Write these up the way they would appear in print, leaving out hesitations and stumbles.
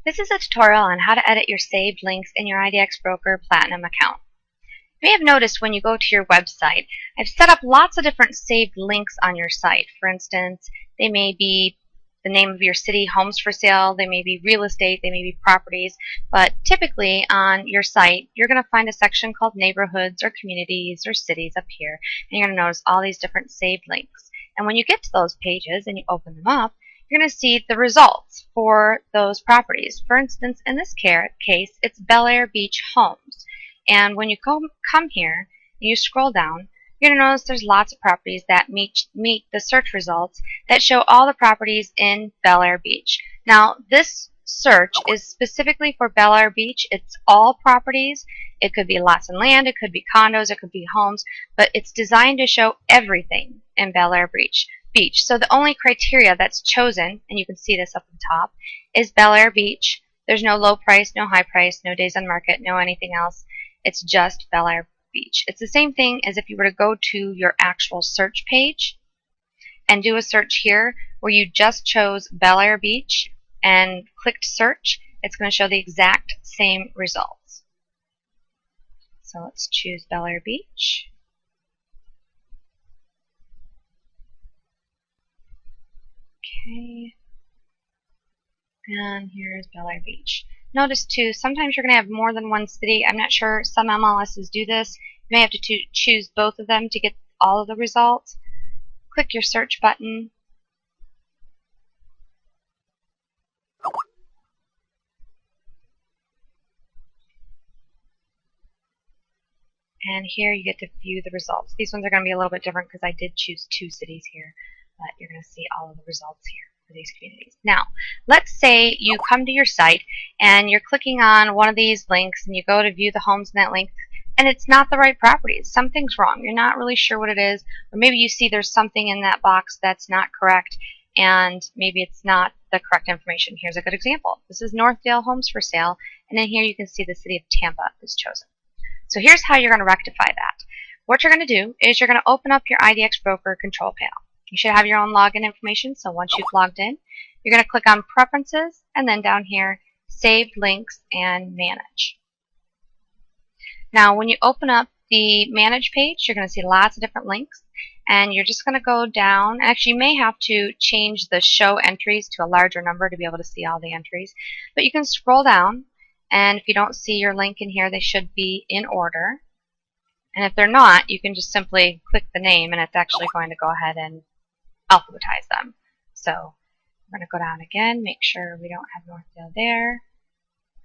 This is a tutorial on how to edit your saved links in your IDXBroker Platinum account. You may have noticed when you go to your website, I've set up lots of different saved links on your site. For instance, they may be the name of your city, homes for sale, they may be real estate, they may be properties, but typically on your site, you're going to find a section called neighborhoods or communities or cities up here, and you're going to notice all these different saved links. And when you get to those pages and you open them up, you're going to see the results for those properties. For instance, in this case, it's Bel Air Beach Homes. And when you come here, you scroll down, you're going to notice there's lots of properties that meet the search results that show all the properties in Bel Air Beach. Now, this search is specifically for Bel Air Beach. It's all properties. It could be lots and land, it could be condos, it could be homes, but it's designed to show everything in Bel Air Beach. So the only criteria that's chosen, and you can see this up at the top, is Bel Air Beach. There's no low price, no high price, no days on market, no anything else. It's just Bel Air Beach. It's the same thing as if you were to go to your actual search page and do a search here where you just chose Bel Air Beach and clicked search. It's going to show the exact same results. So let's choose Bel Air Beach. Okay, and here's Bel Air Beach. Notice too, sometimes you're going to have more than one city. I'm not sure, some MLSs do this. You may have to choose both of them to get all of the results. Click your search button. And here you get to view the results. These ones are going to be a little bit different because I did choose 2 cities here. But you're going to see all of the results here for these communities. Now, let's say you come to your site and you're clicking on one of these links and you go to view the homes in that link and it's not the right properties. Something's wrong. You're not really sure what it is, or maybe you see there's something in that box that's not correct and maybe it's not the correct information. Here's a good example. This is Northdale Homes for Sale, and then here you can see the city of Tampa is chosen. So here's how you're going to rectify that. What you're going to do is you're going to open up your IDXBroker control panel. You should have your own login information, so once you've logged in, you're going to click on Preferences, and then down here, Saved Links and Manage. Now, when you open up the Manage page, you're going to see lots of different links, and you're just going to go down. Actually, you may have to change the Show Entries to a larger number to be able to see all the entries, but you can scroll down, and if you don't see your link in here, they should be in order. And if they're not, you can just simply click the name, and it's actually going to go ahead and alphabetize them. So we're going to go down again, make sure we don't have Northdale there.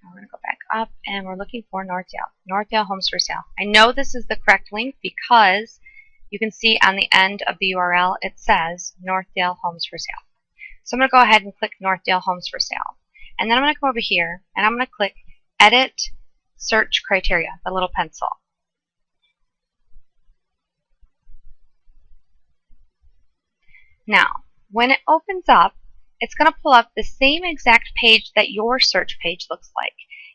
Now we're going to go back up, and we're looking for Northdale. Northdale Homes for Sale. I know this is the correct link because you can see on the end of the URL it says Northdale Homes for Sale. So I'm going to go ahead and click Northdale Homes for Sale. And then I'm going to come over here, and I'm going to click Edit Search Criteria, the little pencil. Now, when it opens up, it's going to pull up the same exact page that your search page looks like.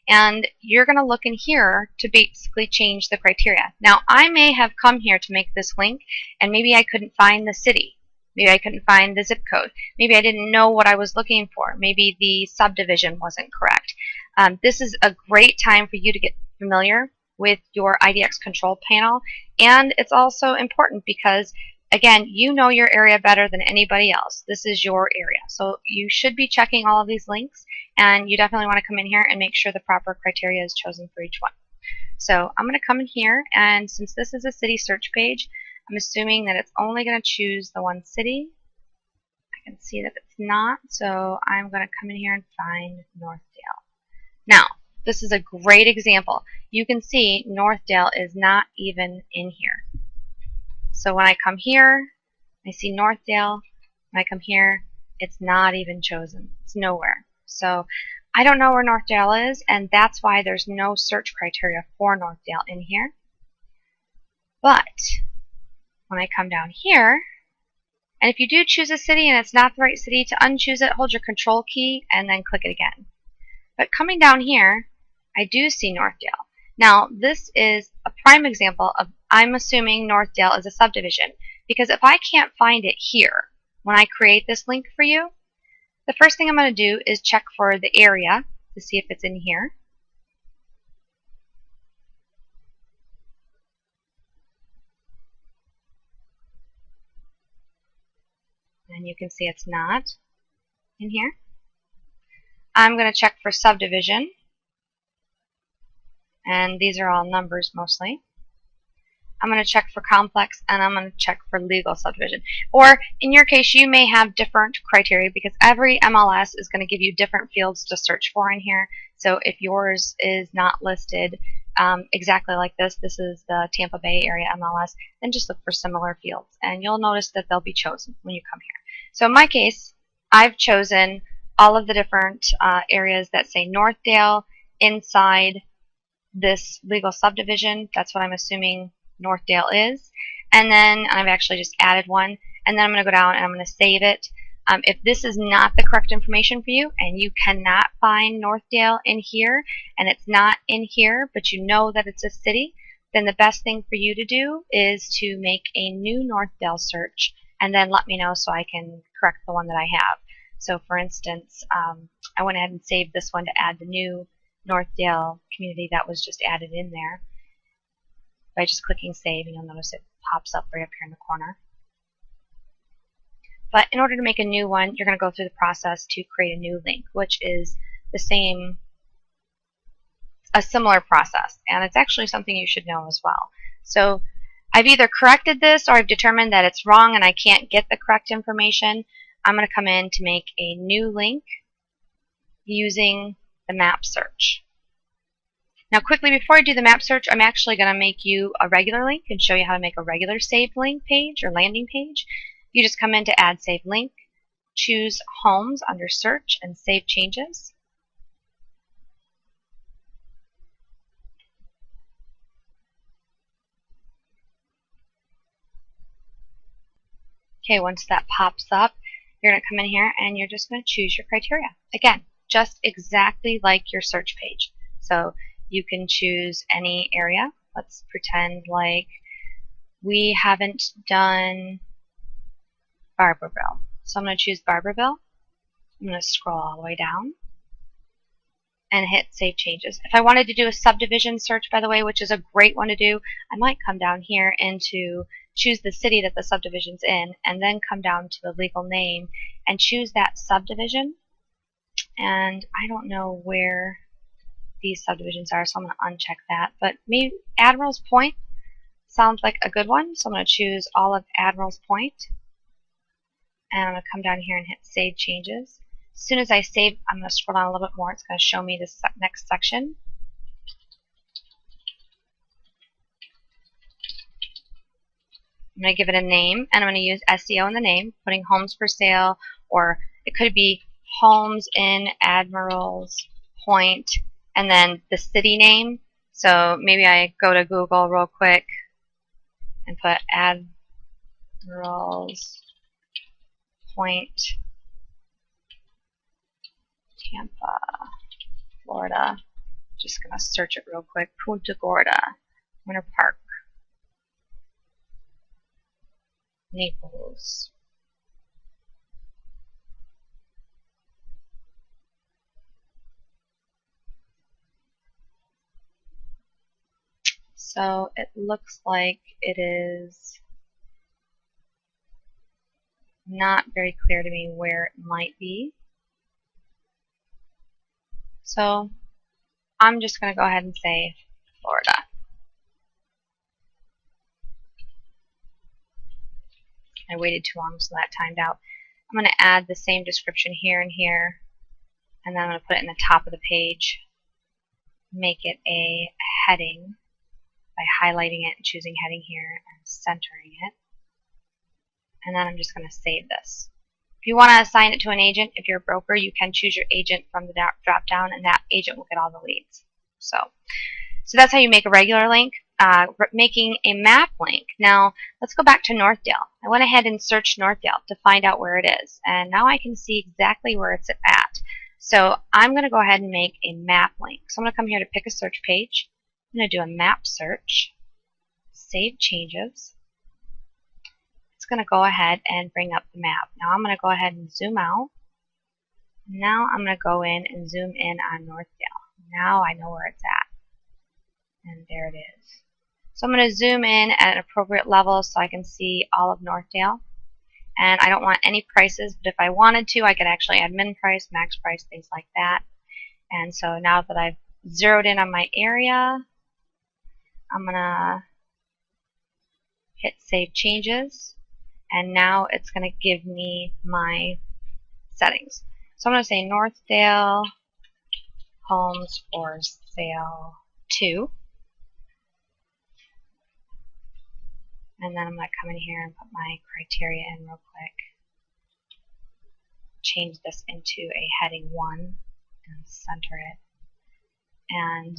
And you're going to look in here to basically change the criteria. Now, I may have come here to make this link, and maybe I couldn't find the city. Maybe I couldn't find the zip code. Maybe I didn't know what I was looking for. Maybe the subdivision wasn't correct. This is a great time for you to get familiar with your IDX control panel. And it's also important because, again, you know your area better than anybody else. This is your area. So you should be checking all of these links, and you definitely want to come in here and make sure the proper criteria is chosen for each one. So I'm going to come in here, and since this is a city search page, I'm assuming that it's only going to choose the one city. I can see that it's not, so I'm going to come in here and find Northdale. Now, this is a great example. You can see Northdale is not even in here. So when I come here, I see Northdale. When I come here, it's not even chosen. It's nowhere. So I don't know where Northdale is, and that's why there's no search criteria for Northdale in here. But when I come down here, and if you do choose a city and it's not the right city, to unchoose it, hold your control key and then click it again. But coming down here, I do see Northdale. Now, this is a prime example of, I'm assuming Northdale is a subdivision, because if I can't find it here when I create this link for you, the first thing I'm going to do is check for the area to see if it's in here. And you can see it's not in here. I'm going to check for subdivision. And these are all numbers mostly. I'm going to check for complex, and I'm going to check for legal subdivision. Or in your case, you may have different criteria because every MLS is going to give you different fields to search for in here. So if yours is not listed exactly like this is the Tampa Bay area MLS, then just look for similar fields. And you'll notice that they'll be chosen when you come here. So in my case, I've chosen all of the different areas that say Northdale inside this legal subdivision. That's what I'm assuming Northdale is. And then I've actually just added one. And then I'm going to go down and I'm going to save it. If this is not the correct information for you and you cannot find Northdale in here and it's not in here but you know that it's a city, then the best thing for you to do is to make a new Northdale search and then let me know so I can correct the one that I have. So for instance, I went ahead and saved this one to add the new Northdale community that was just added in there. By just clicking save, and you'll notice it pops up right up here in the corner. But in order to make a new one, you're going to go through the process to create a new link, which is the same, a similar process, and it's actually something you should know as well. So I've either corrected this or I've determined that it's wrong and I can't get the correct information. I'm going to come in to make a new link using the map search. Now quickly, before I do the map search, I'm actually going to make you a regular link and show you how to make a regular saved link page or landing page. You just come in to add saved link, choose homes under search and save changes. Okay, once that pops up, you're going to come in here and you're just going to choose your criteria. Again, just exactly like your search page. So you can choose any area. Let's pretend like we haven't done Barberville. So I'm going to choose Barberville. I'm going to scroll all the way down and hit Save Changes. If I wanted to do a subdivision search, by the way, which is a great one to do, I might come down here and choose the city that the subdivision's in and then come down to the legal name and choose that subdivision. And I don't know where these subdivisions are, so I'm going to uncheck that. But maybe Admiral's Point sounds like a good one, so I'm going to choose all of Admiral's Point. And I'm going to come down here and hit Save Changes. As soon as I save, I'm going to scroll down a little bit more. It's going to show me this next section. I'm going to give it a name, and I'm going to use SEO in the name, putting homes for sale, or it could be homes in Admiral's Point, and then the city name. So maybe I go to Google real quick and put Admiral's Point, Tampa, Florida. Just going to search it real quick. Punta Gorda, Winter Park, Naples. So it looks like it is not very clear to me where it might be. So I'm just going to go ahead and say Florida. I waited too long, so that timed out. I'm going to add the same description here and here, and then I'm going to put it in the top of the page. Make it a heading by highlighting it and choosing heading here and centering it. And then I'm just going to save this. If you want to assign it to an agent, if you're a broker, you can choose your agent from the drop down, and that agent will get all the leads. So that's how you make a regular link. Making a map link. Now let's go back to Northdale. I went ahead and searched Northdale to find out where it is, and now I can see exactly where it's at. So I'm going to go ahead and make a map link. So I'm going to come here to pick a search page. I'm going to do a map search, save changes. It's going to go ahead and bring up the map. Now I'm going to go ahead and zoom out Now I'm going to go in and zoom in on Northdale. Now I know where it's at. And there it is. So I'm going to zoom in at an appropriate level so I can see all of Northdale. And I don't want any prices, but if I wanted to, I could actually add min price, max price, things like that. And so now that I've zeroed in on my area, I'm going to hit Save Changes. And now it's going to give me my settings. So I'm going to say Northdale Homes for Sale 2. And then I'm going to come in here and put my criteria in real quick. Change this into a heading 1 and center it. And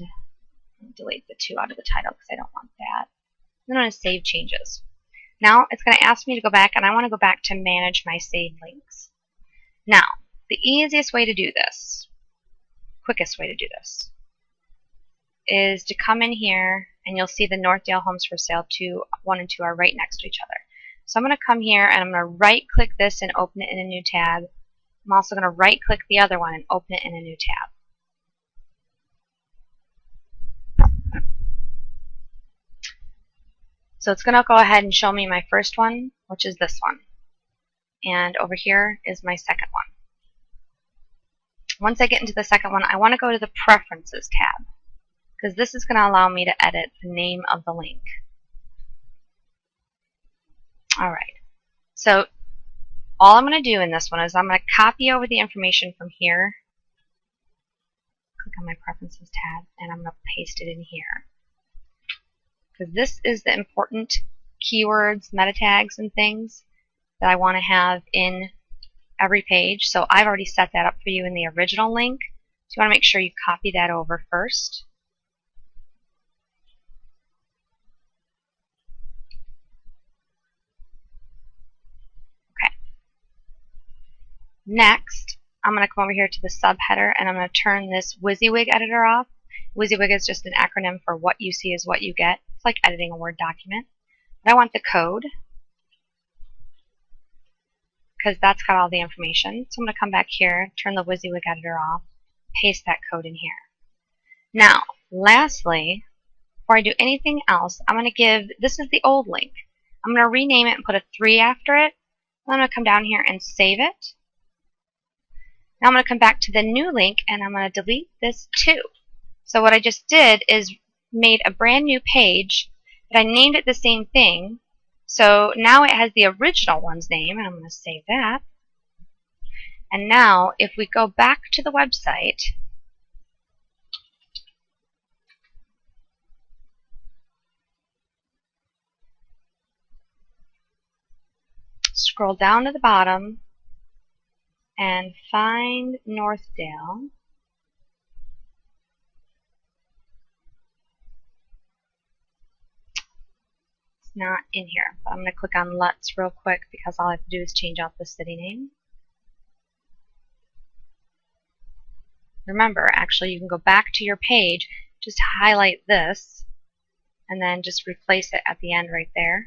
delete the 2 out of the title because I don't want that. Then I'm going to save changes. Now it's going to ask me to go back, and I want to go back to manage my saved links. Now, the easiest way to do this, quickest way to do this, is to come in here and you'll see the Northdale Homes for Sale 1 and 2 are right next to each other. So I'm going to come here and I'm going to right click this and open it in a new tab. I'm also going to right click the other one and open it in a new tab. So it's going to go ahead and show me my first one, which is this one. And over here is my second one. Once I get into the second one, I want to go to the Preferences tab, because this is going to allow me to edit the name of the link. Alright, so all I'm going to do in this one is I'm going to copy over the information from here, click on my Preferences tab, and I'm going to paste it in here. Because this is the important keywords, meta tags, and things that I want to have in every page. So I've already set that up for you in the original link. So you want to make sure you copy that over first. Next, I'm going to come over here to the subheader and I'm going to turn this WYSIWYG editor off. WYSIWYG is just an acronym for what you see is what you get. It's like editing a Word document. But I want the code because that's got all the information. So I'm going to come back here, turn the WYSIWYG editor off, paste that code in here. Now, lastly, before I do anything else, I'm going to give, this is the old link. I'm going to rename it and put a 3 after it. I'm going to come down here and save it. Now I'm going to come back to the new link and I'm going to delete this too. So what I just did is made a brand new page, but I named it the same thing. So now it has the original one's name, and I'm going to save that. And now if we go back to the website, scroll down to the bottom and find Northdale. It's not in here, but I'm going to click on Let's real quick because all I have to do is change out the city name. Remember, actually, you can go back to your page, just highlight this, and then just replace it at the end right there.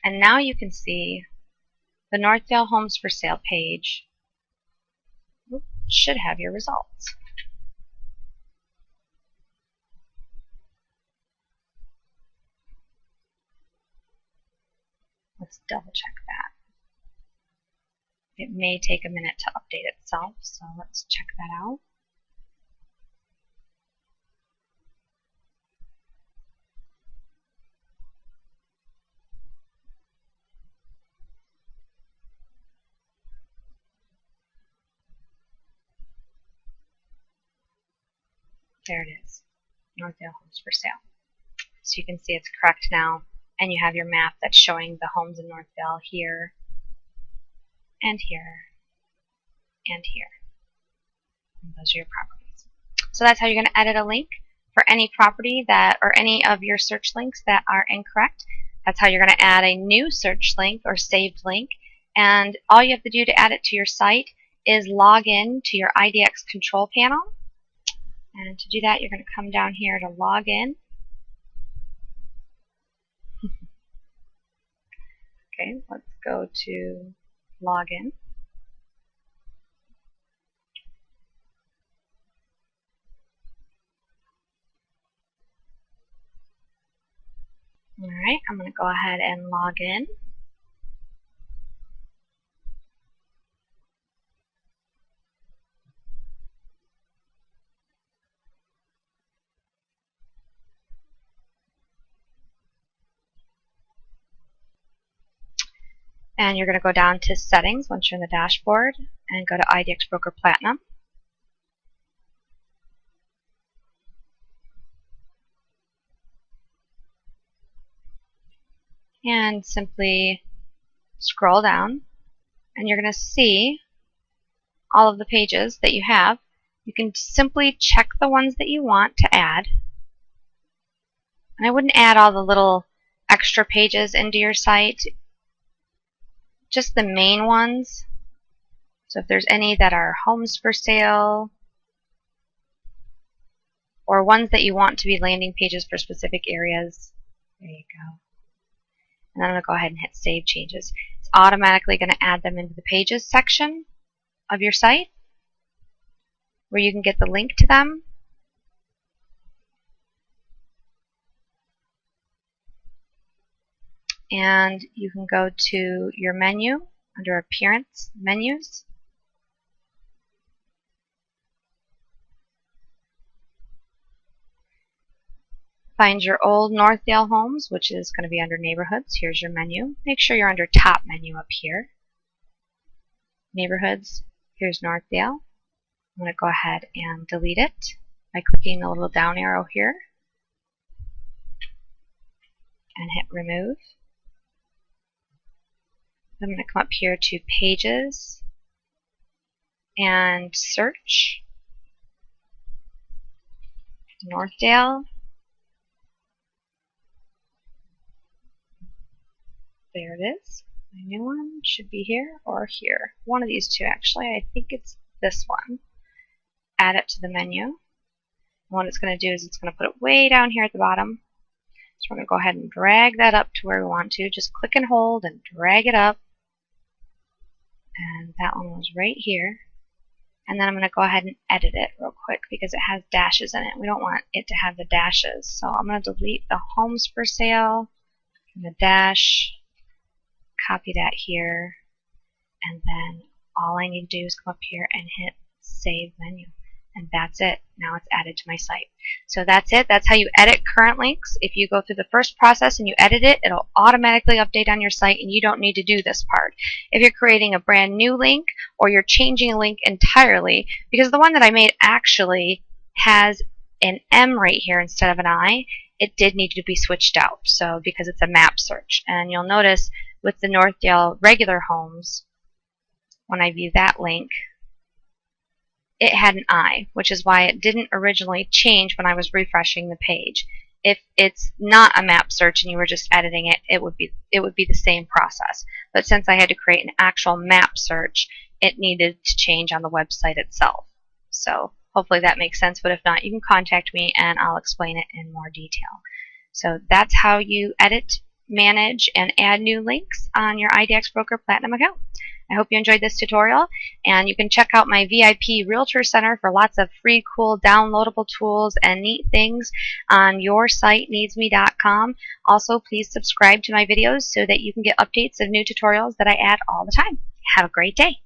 And now you can see the Northdale Homes for Sale page should have your results. Let's double check that. It may take a minute to update itself, so let's check that out. There it is, Northdale Homes for Sale. So you can see it's correct now, and you have your map that's showing the homes in Northdale here, and here, and here. And those are your properties. So that's how you're going to edit a link for any property that, or any of your search links that are incorrect. That's how you're going to add a new search link or saved link, and all you have to do to add it to your site is log in to your IDX control panel. And to do that, you're going to come down here to log in. Okay, let's go to log in. Alright, I'm going to go ahead and log in. And you're going to go down to Settings once you're in the dashboard and go to IDXBroker Platinum. And simply scroll down, and you're going to see all of the pages that you have. You can simply check the ones that you want to add. And I wouldn't add all the little extra pages into your site, just the main ones. So if there's any that are homes for sale or ones that you want to be landing pages for specific areas, there you go. And then I'm going to go ahead and hit Save Changes. It's automatically going to add them into the Pages section of your site, where you can get the link to them. And you can go to your menu under Appearance Menus. Find your old Northdale homes, which is going to be under Neighborhoods. Here's your menu. Make sure you're under Top menu up here. Neighborhoods, here's Northdale. I'm going to go ahead and delete it by clicking the little down arrow here and hit Remove. I'm going to come up here to Pages and Search, Northdale. There it is. My new one should be here or here. One of these two, actually. I think it's this one. Add it to the menu. And what it's going to do is it's going to put it way down here at the bottom. So we're going to go ahead and drag that up to where we want to. Just click and hold and drag it up. And that one was right here. And then I'm going to go ahead and edit it real quick because it has dashes in it. We don't want it to have the dashes. So I'm going to delete the homes for sale and the dash. Copy that here, and then all I need to do is come up here and hit Save Menu, and that's it. Now it's added to my site. So that's it. That's how you edit current links. If you go through the first process and you edit it, it'll automatically update on your site, and you don't need to do this part. If you're creating a brand new link or you're changing a link entirely, because the one that I made actually has an M right here instead of an I, it did need to be switched out. So because it's a map search, and you'll notice with the Northdale regular homes, when I view that link, it had an I, which is why it didn't originally change when I was refreshing the page. If it's not a map search and you were just editing it, it would be the same process. But since I had to create an actual map search, it needed to change on the website itself. So hopefully that makes sense, but if not, you can contact me and I'll explain it in more detail. So that's how you edit, manage, and add new links on your IDXBroker Platinum account. I hope you enjoyed this tutorial, and you can check out my VIP Realtor Center for lots of free, cool, downloadable tools and neat things on yoursiteneedsme.com. Also, please subscribe to my videos so that you can get updates of new tutorials that I add all the time. Have a great day.